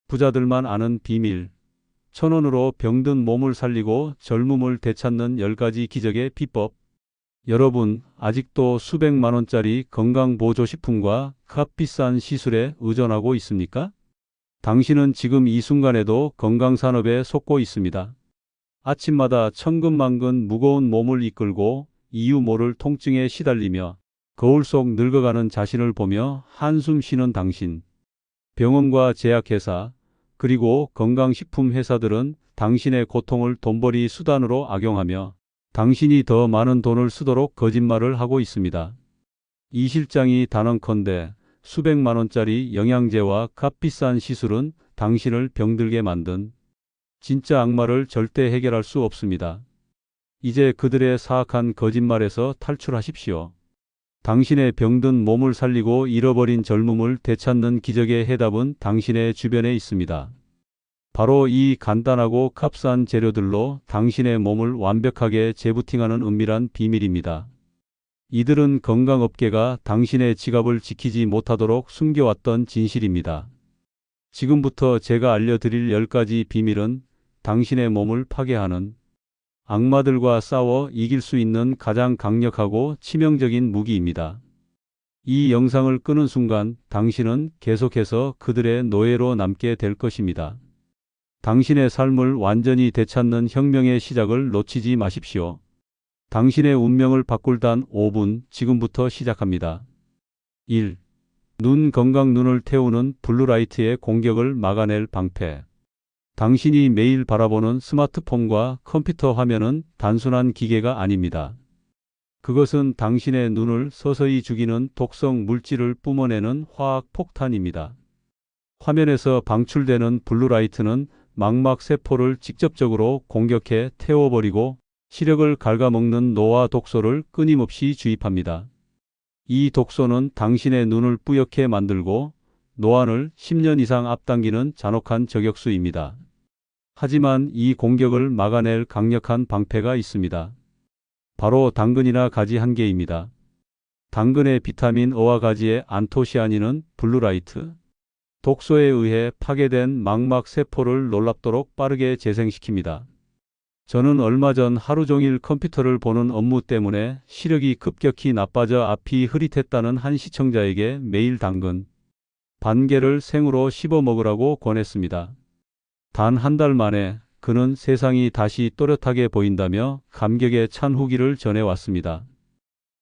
부자들만 아는 비밀. 1,000원으로 병든 몸을 살리고 젊음을 되찾는 10가지 기적의 비법. 여러분, 아직도 수백만 원짜리 건강보조식품과 값비싼 시술에 의존하고 있습니까? 당신은 지금 이 순간에도 건강산업에 속고 있습니다. 아침마다 천근만근 무거운 몸을 이끌고 이유 모를 통증에 시달리며 거울 속 늙어가는 자신을 보며 한숨 쉬는 당신. 병원과 제약회사, 그리고 건강식품 회사들은 당신의 고통을 돈벌이 수단으로 악용하며 당신이 더 많은 돈을 쓰도록 거짓말을 하고 있습니다. 이 실장이 단언컨대 수백만 원짜리 영양제와 값비싼 시술은 당신을 병들게 만든 진짜 악마를 절대 해결할 수 없습니다. 이제 그들의 사악한 거짓말에서 탈출하십시오. 당신의 병든 몸을 살리고 잃어버린 젊음을 되찾는 기적의 해답은 당신의 주변에 있습니다. 바로 이 간단하고 값싼 재료들로 당신의 몸을 완벽하게 재부팅하는 은밀한 비밀입니다. 이들은 건강업계가 당신의 지갑을 지키지 못하도록 숨겨왔던 진실입니다. 지금부터 제가 알려드릴 10가지 비밀은 당신의 몸을 파괴하는 악마들과 싸워 이길 수 있는 가장 강력하고 치명적인 무기입니다. 이 영상을 끄는 순간 당신은 계속해서 그들의 노예로 남게 될 것입니다. 당신의 삶을 완전히 되찾는 혁명의 시작을 놓치지 마십시오. 당신의 운명을 바꿀 단 5분 지금부터 시작합니다. 1. 눈 건강. 눈을 태우는 블루라이트의 공격을 막아낼 방패. 당신이 매일 바라보는 스마트폰과 컴퓨터 화면은 단순한 기계가 아닙니다. 그것은 당신의 눈을 서서히 죽이는 독성 물질을 뿜어내는 화학 폭탄입니다. 화면에서 방출되는 블루라이트는 망막 세포를 직접적으로 공격해 태워버리고 시력을 갉아먹는 노화 독소를 끊임없이 주입합니다. 이 독소는 당신의 눈을 뿌옇게 만들고 노안을 10년 이상 앞당기는 잔혹한 저격수입니다. 하지만 이 공격을 막아낼 강력한 방패가 있습니다. 바로 당근이나 가지 한 개입니다. 당근의 비타민 O와 가지의 안토시아닌은 블루라이트 독소에 의해 파괴된 망막 세포를 놀랍도록 빠르게 재생시킵니다. 저는 얼마 전 하루 종일 컴퓨터를 보는 업무 때문에 시력이 급격히 나빠져 앞이 흐릿했다는 한 시청자에게 매일 당근 반 개를 생으로 씹어 먹으라고 권했습니다. 단 한 달 만에 그는 세상이 다시 또렷하게 보인다며 감격에 찬 후기를 전해왔습니다.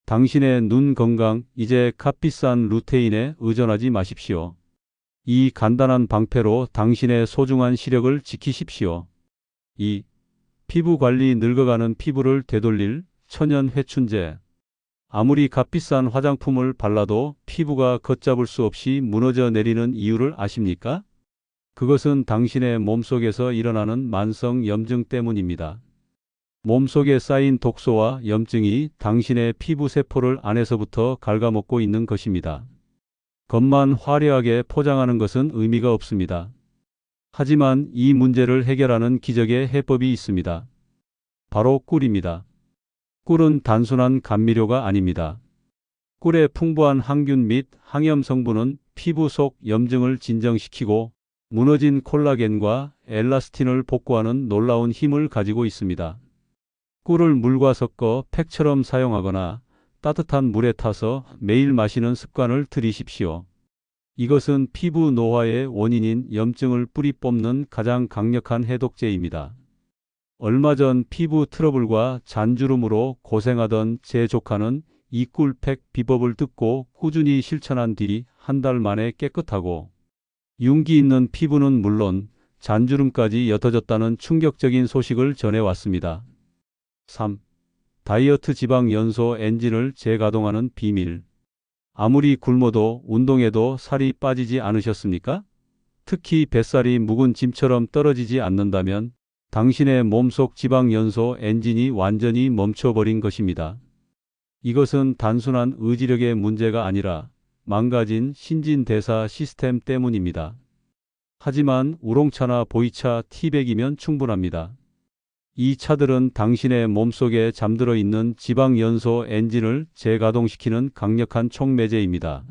당신의 눈 건강, 이제 값비싼 루테인에 의존하지 마십시오. 이 간단한 방패로 당신의 소중한 시력을 지키십시오. 2. 피부 관리. 늙어가는 피부를 되돌릴 천연 회춘제. 아무리 값비싼 화장품을 발라도 피부가 걷잡을 수 없이 무너져 내리는 이유를 아십니까? 그것은 당신의 몸속에서 일어나는 만성 염증 때문입니다. 몸속에 쌓인 독소와 염증이 당신의 피부 세포를 안에서부터 갉아먹고 있는 것입니다. 겉만 화려하게 포장하는 것은 의미가 없습니다. 하지만 이 문제를 해결하는 기적의 해법이 있습니다. 바로 꿀입니다. 꿀은 단순한 감미료가 아닙니다. 꿀의 풍부한 항균 및 항염 성분은 피부 속 염증을 진정시키고 무너진 콜라겐과 엘라스틴을 복구하는 놀라운 힘을 가지고 있습니다. 꿀을 물과 섞어 팩처럼 사용하거나 따뜻한 물에 타서 매일 마시는 습관을 들이십시오. 이것은 피부 노화의 원인인 염증을 뿌리 뽑는 가장 강력한 해독제입니다. 얼마 전 피부 트러블과 잔주름으로 고생하던 제 조카는 이 꿀팩 비법을 듣고 꾸준히 실천한 뒤 한 달 만에 깨끗하고 윤기 있는 피부는 물론 잔주름까지 옅어졌다는 충격적인 소식을 전해왔습니다. 3. 다이어트 지방 연소 엔진을 재가동하는 비밀. 아무리 굶어도 운동해도 살이 빠지지 않으셨습니까? 특히 뱃살이 묵은 짐처럼 떨어지지 않는다면 당신의 몸속 지방 연소 엔진이 완전히 멈춰버린 것입니다. 이것은 단순한 의지력의 문제가 아니라 망가진 신진대사 시스템 때문입니다. 하지만 우롱차나 보이차 티백이면 충분합니다. 이 차들은 당신의 몸속에 잠들어 있는 지방 연소 엔진을 재가동시키는 강력한 촉매제입니다.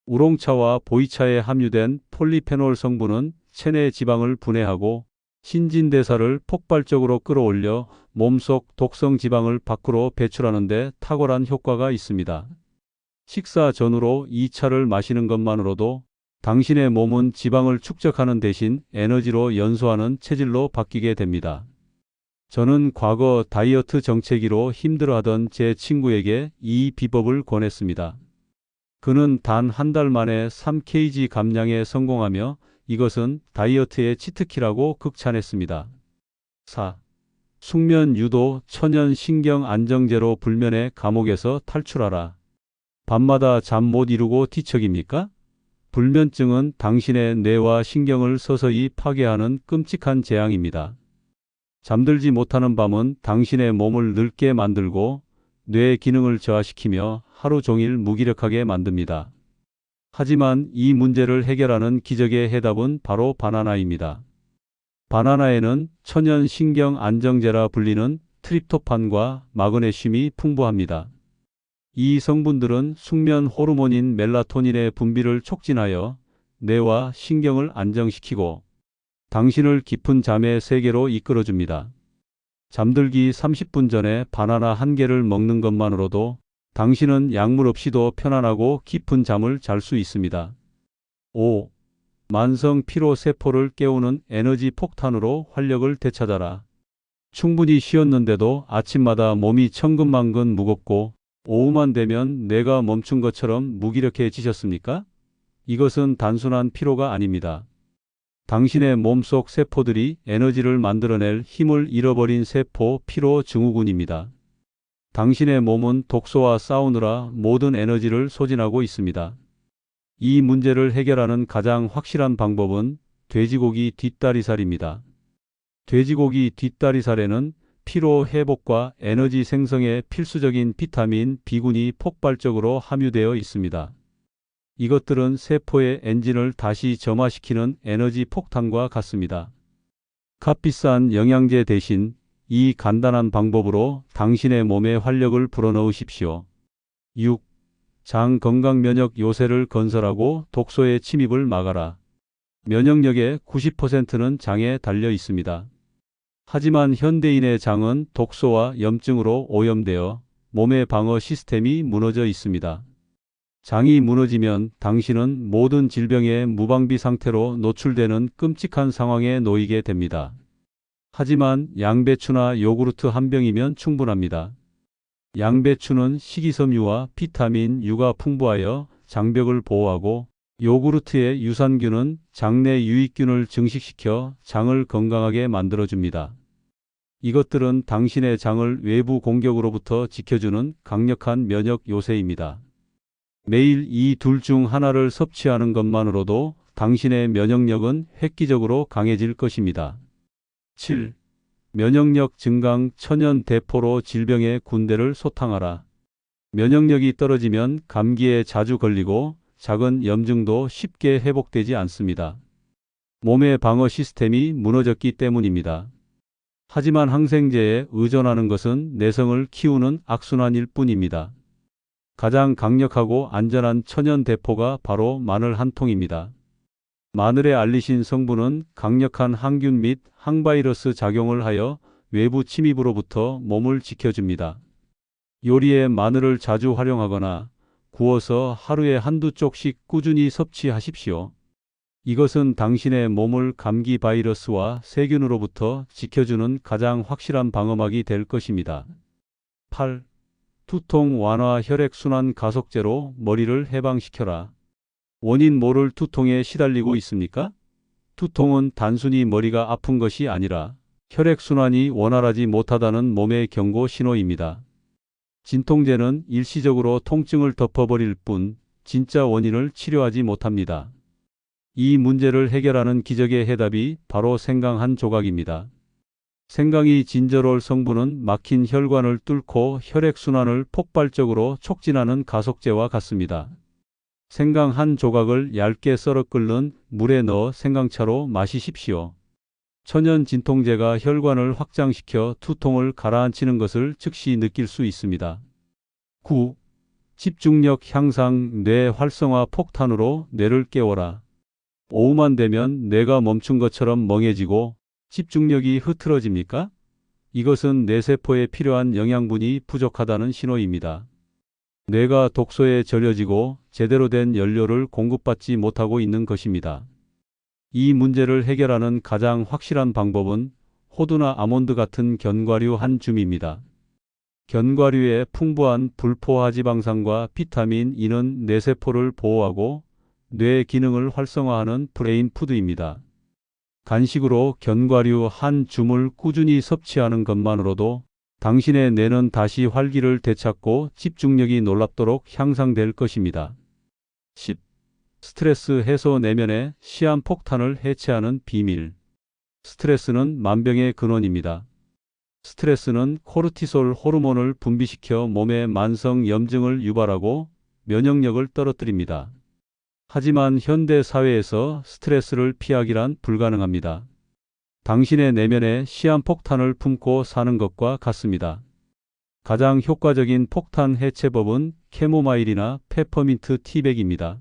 우롱차와 보이차에 함유된 폴리페놀 성분은 체내 지방을 분해하고 신진대사를 폭발적으로 끌어올려 몸속 독성 지방을 밖으로 배출하는 데 탁월한 효과가 있습니다. 식사 전후로 이 차를 마시는 것만으로도 당신의 몸은 지방을 축적하는 대신 에너지로 연소하는 체질로 바뀌게 됩니다. 저는 과거 다이어트 정체기로 힘들어하던 제 친구에게 이 비법을 권했습니다. 그는 단 한 달 만에 3kg 감량에 성공하며 이것은 다이어트의 치트키라고 극찬했습니다. 4. 숙면 유도 천연 신경 안정제로 불면의 감옥에서 탈출하라. 밤마다 잠 못 이루고 뒤척입니까? 불면증은 당신의 뇌와 신경을 서서히 파괴하는 끔찍한 재앙입니다. 잠들지 못하는 밤은 당신의 몸을 늙게 만들고 뇌의 기능을 저하시키며 하루 종일 무기력하게 만듭니다. 하지만 이 문제를 해결하는 기적의 해답은 바로 바나나입니다. 바나나에는 천연 신경 안정제라 불리는 트립토판과 마그네슘이 풍부합니다. 이 성분들은 숙면 호르몬인 멜라토닌의 분비를 촉진하여 뇌와 신경을 안정시키고 당신을 깊은 잠의 세계로 이끌어줍니다. 잠들기 30분 전에 바나나 한 개를 먹는 것만으로도 당신은 약물 없이도 편안하고 깊은 잠을 잘 수 있습니다. 5. 만성 피로 세포를 깨우는 에너지 폭탄으로 활력을 되찾아라. 충분히 쉬었는데도 아침마다 몸이 천근만근 무겁고 오후만 되면 뇌가 멈춘 것처럼 무기력해지셨습니까? 이것은 단순한 피로가 아닙니다. 당신의 몸속 세포들이 에너지를 만들어낼 힘을 잃어버린 세포 피로 증후군입니다. 당신의 몸은 독소와 싸우느라 모든 에너지를 소진하고 있습니다. 이 문제를 해결하는 가장 확실한 방법은 돼지고기 뒷다리살입니다. 돼지고기 뒷다리살에는 피로 회복과 에너지 생성에 필수적인 비타민 B군이 폭발적으로 함유되어 있습니다. 이것들은 세포의 엔진을 다시 점화시키는 에너지 폭탄과 같습니다. 값비싼 영양제 대신 이 간단한 방법으로 당신의 몸에 활력을 불어넣으십시오. 6. 장 건강 면역 요새를 건설하고 독소의 침입을 막아라. 면역력의 90%는 장에 달려 있습니다. 하지만 현대인의 장은 독소와 염증으로 오염되어 몸의 방어 시스템이 무너져 있습니다. 장이 무너지면 당신은 모든 질병의 무방비 상태로 노출되는 끔찍한 상황에 놓이게 됩니다. 하지만 양배추나 요구르트 한 병이면 충분합니다. 양배추는 식이섬유와 비타민 U가 풍부하여 장벽을 보호하고 요구르트의 유산균은 장내 유익균을 증식시켜 장을 건강하게 만들어줍니다. 이것들은 당신의 장을 외부 공격으로부터 지켜주는 강력한 면역 요새입니다. 매일 이 둘 중 하나를 섭취하는 것만으로도 당신의 면역력은 획기적으로 강해질 것입니다. 7. 면역력 증강 천연 대포로 질병의 군대를 소탕하라. 면역력이 떨어지면 감기에 자주 걸리고 작은 염증도 쉽게 회복되지 않습니다. 몸의 방어 시스템이 무너졌기 때문입니다. 하지만 항생제에 의존하는 것은 내성을 키우는 악순환일 뿐입니다. 가장 강력하고 안전한 천연 대포가 바로 마늘 한 통입니다. 마늘의 알리신 성분은 강력한 항균 및 항바이러스 작용을 하여 외부 침입으로부터 몸을 지켜줍니다. 요리에 마늘을 자주 활용하거나 구워서 하루에 한두 쪽씩 꾸준히 섭취하십시오. 이것은 당신의 몸을 감기 바이러스와 세균으로부터 지켜주는 가장 확실한 방어막이 될 것입니다. 8. 두통 완화 혈액순환 가속제로 머리를 해방시켜라. 원인 모를 두통에 시달리고 있습니까? 두통은 단순히 머리가 아픈 것이 아니라 혈액순환이 원활하지 못하다는 몸의 경고 신호입니다. 진통제는 일시적으로 통증을 덮어버릴 뿐 진짜 원인을 치료하지 못합니다. 이 문제를 해결하는 기적의 해답이 바로 생강 한 조각입니다. 생강이 진저롤 성분은 막힌 혈관을 뚫고 혈액순환을 폭발적으로 촉진하는 가속제와 같습니다. 생강 한 조각을 얇게 썰어 끓는 물에 넣어 생강차로 마시십시오. 천연 진통제가 혈관을 확장시켜 두통을 가라앉히는 것을 즉시 느낄 수 있습니다. 9. 집중력 향상 뇌 활성화 폭탄으로 뇌를 깨워라. 오후만 되면 뇌가 멈춘 것처럼 멍해지고 집중력이 흐트러집니까? 이것은 뇌세포에 필요한 영양분이 부족하다는 신호입니다. 뇌가 독소에 절여지고 제대로 된 연료를 공급받지 못하고 있는 것입니다. 이 문제를 해결하는 가장 확실한 방법은 호두나 아몬드 같은 견과류 한 줌입니다. 견과류의 풍부한 불포화지방산과 비타민 E는 뇌세포를 보호하고 뇌 기능을 활성화하는 브레인 푸드입니다. 간식으로 견과류 한 줌을 꾸준히 섭취하는 것만으로도 당신의 뇌는 다시 활기를 되찾고 집중력이 놀랍도록 향상될 것입니다. 10. 스트레스 해소 내면의 시한폭탄을 해체하는 비밀. 스트레스는 만병의 근원입니다. 스트레스는 코르티솔 호르몬을 분비시켜 몸의 만성 염증을 유발하고 면역력을 떨어뜨립니다. 하지만 현대 사회에서 스트레스를 피하기란 불가능합니다. 당신의 내면에 시한폭탄을 품고 사는 것과 같습니다. 가장 효과적인 폭탄 해체법은 캐모마일이나 페퍼민트 티백입니다.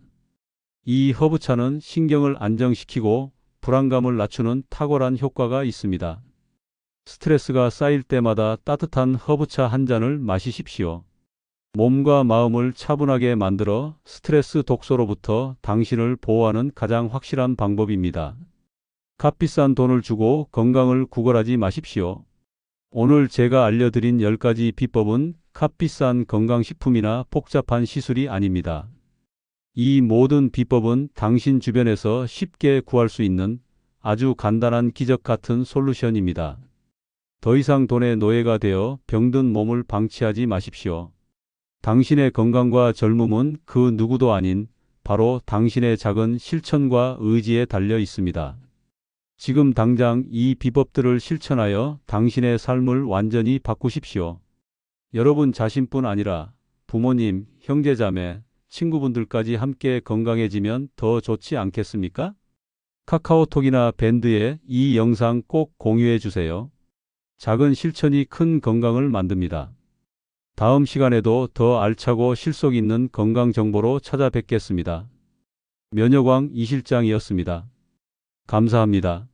이 허브차는 신경을 안정시키고 불안감을 낮추는 탁월한 효과가 있습니다. 스트레스가 쌓일 때마다 따뜻한 허브차 한 잔을 마시십시오. 몸과 마음을 차분하게 만들어 스트레스 독소로부터 당신을 보호하는 가장 확실한 방법입니다. 값비싼 돈을 주고 건강을 구걸하지 마십시오. 오늘 제가 알려드린 10가지 비법은 값비싼 건강식품이나 복잡한 시술이 아닙니다. 이 모든 비법은 당신 주변에서 쉽게 구할 수 있는 아주 간단한 기적 같은 솔루션입니다. 더 이상 돈의 노예가 되어 병든 몸을 방치하지 마십시오. 당신의 건강과 젊음은 그 누구도 아닌 바로 당신의 작은 실천과 의지에 달려 있습니다. 지금 당장 이 비법들을 실천하여 당신의 삶을 완전히 바꾸십시오. 여러분 자신뿐 아니라 부모님, 형제자매, 친구분들까지 함께 건강해지면 더 좋지 않겠습니까? 카카오톡이나 밴드에 이 영상 꼭 공유해 주세요. 작은 실천이 큰 건강을 만듭니다. 다음 시간에도 더 알차고 실속 있는 건강 정보로 찾아뵙겠습니다. 면역왕 이실장이었습니다. 감사합니다.